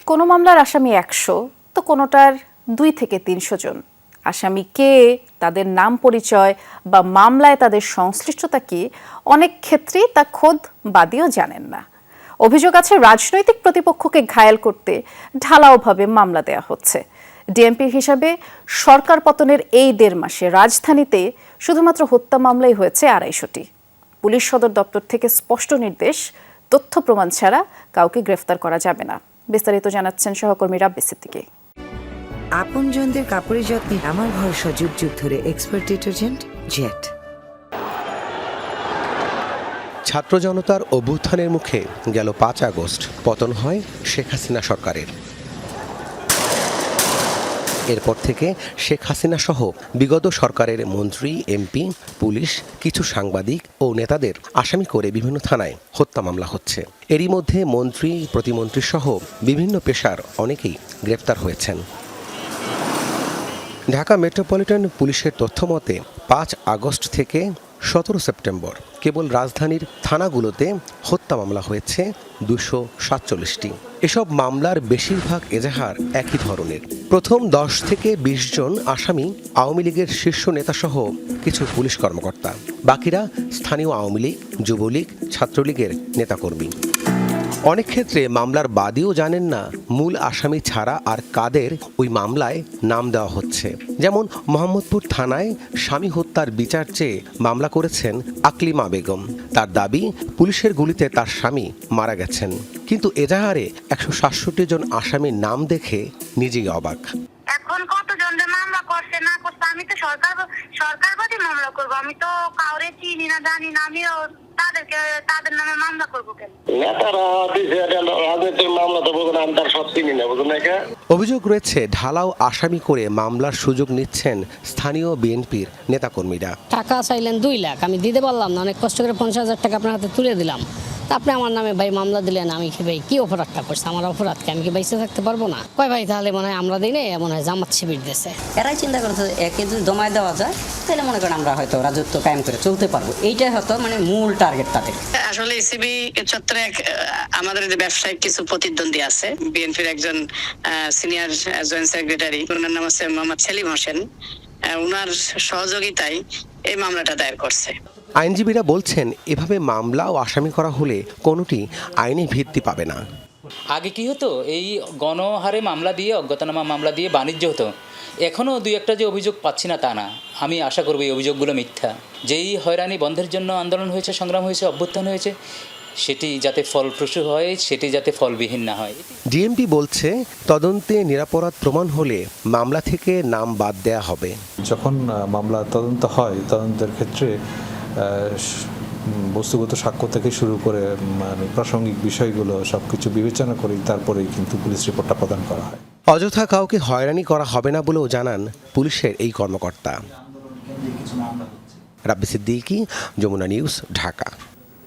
কোনো মামলার আসামি 100 তো কোনোটার 2 থেকে 300 জন। আসামি কে, তাদের নাম পরিচয় বা মামলায় তাদের সংশ্লিষ্টতা কি, অনেক ক্ষেত্রেই তা খোদ বাদীও জানেন না। অভিযোগ আছে রাজনৈতিক প্রতিপক্ষকে ঘায়েল করতে ঢালাওভাবে মামলা দেয়া হচ্ছে। ডিএমপির হিসাবে সরকার পতনের এই 1.5 মাসে রাজধানীতে শুধুমাত্র হত্যা মামলাই হয়েছে 250টি। পুলিশ সদর দপ্তর থেকে স্পষ্ট নির্দেশ, তথ্য প্রমাণ ছাড়া কাউকে গ্রেফতার করা যাবে না। বিস্তারিত জানাচ্ছেন সহকর্মী রাব্বি সিদ্দিকী। আপনজনদের কাপড়ের যত্নে আমার ভরসা যুগ যুগ ধরে এক্সপার্ট ডিটারজেন্ট জেট। ছাত্র জনতার অভ্যুত্থানের মুখে গেল 5 আগস্ট পতন হয় শেখ হাসিনা সরকারের। এরপর থেকে শেখ হাসিনা সহ বিগত সরকারের মন্ত্রী, এমপি, পুলিশ, কিছু সাংবাদিক ও নেতাদের আসামি করে বিভিন্ন থানায় হত্যা মামলা হচ্ছে। এরই মধ্যে মন্ত্রী, প্রতিমন্ত্রী সহ বিভিন্ন পেশার অনেকেই গ্রেপ্তার হয়েছেন। ঢাকা মেট্রোপলিটন পুলিশের তথ্য মতে 5 আগস্ট থেকে 17 সেপ্টেম্বর কেবল রাজধানীর থানাগুলোতে হত্যা মামলা হয়েছে 247টি। এসব মামলার বেশিরভাগ এজাহার একই ধরনের। প্রথম 10 থেকে 20 জন আসামি আওয়ামী লীগের শীর্ষ নেতাসহ কিছু পুলিশ কর্মকর্তা, বাকিরা স্থানীয় আওয়ামী লীগ, যুবলীগ, ছাত্রলীগের নেতাকর্মী। অনেক ক্ষেত্রে মামলার বাদীও জানেন না মূল আসামি ছাড়া আর কাদের ওই মামলায় নাম দেওয়া হচ্ছে। যেমন মোহাম্মদপুর থানায় স্বামী হত্যার বিচার চেয়ে মামলা করেছেন আকলিমা বেগম। তার দাবি, পুলিশের গুলিতে তার স্বামী মারা গেছেন। কিন্তু এজাহারে 167 জন আসামির নাম দেখে নিজেই অবাক। এখন কতজনের মামলা করছে না করছে, আমি তো সরকারবাদী মামলা করব। আমি তো কাউরে চিনি না, জানি না, আমিও তাদের নামে মামলা করবো কেন? অভিযোগ রয়েছে ঢালাও আসামি করে মামলার সুযোগ নিচ্ছেন স্থানীয় বিএনপির নেতাকর্মীরা। টাকা চাইলেন 2 লাখ, আমি দিতে পারলাম না। অনেক কষ্ট করে 50,000 টাকা আপনার হাতে তুলে দিলাম। তা আপনি আমার নামে ভাই মামলা দিলেন, আমি কি ভাই কি অপরাধটা করছে? আমার অপরাধকে আমি কি বাইসে থাকতে পারবো না? কয় ভাই তাহলে মনে হয় আমরা দিই না, মনে হয় জামাত শিবির দিয়েছে। এরাই চিন্তা করছে একে যদি দমায় দেওয়া যায় তাহলে মনে করেন আমরা হয়তো রাজত্ব কায়েম করে চলতে পারবো। এইটাই হয়তো মানে মূল টার্গেট তাদের। আসলে ইসিবি চত্বরে আমাদের যে ব্যবসায়িক কিছু প্রতিদ্বন্দ্বী আছে, বিএনপির একজন সিনিয়র জয়েন্ট সেক্রেটারি, ওনার নাম হচ্ছে মোহাম্মদ সেলিম হোসেন, ওনার সহযোগিতায় এই মামলাটা দায়ের করছে। আইনজীবীরা বলছেন, এভাবে মামলা ও আসামি করা হলে কোনোটি আইনি ভিত্তি পাবে না। আগে কি হতো, এই গণহারে মামলা দিয়ে, অজ্ঞাতনামা মামলা দিয়ে বাণিজ্য হতো। এখনও 2-1টা যে অভিযোগ পাচ্ছি না তা না, আমি আশা করব এই অভিযোগগুলো মিথ্যা। যেই হয়রানি বন্ধের জন্য আন্দোলন হয়েছে, সংগ্রাম হয়েছে, অভ্যুত্থান হয়েছে, সেটি যাতে ফলপ্রসূ হয়, সেটি যাতে ফলবিহীন না হয়। ডিএমপি বলছে, তদন্তে নিরপরাধ প্রমাণ হলে মামলা থেকে নাম বাদ দেয়া হবে। যখন মামলা তদন্ত হয়, তদন্তের ক্ষেত্রে বস্তুগত সাক্ষ্য থেকে শুরু করে প্রাসঙ্গিক বিষয়গুলো সবকিছু বিবেচনা করেই তারপরেই কিন্তু পুলিশ রিপোর্টটা প্রদান করা হয়। অযথা কাউকে হয়রানি করা হবে না বলেও জানান পুলিশের এই কর্মকর্তা। রাব্বি সিদ্দিকী, যমুনা নিউজ, ঢাকা।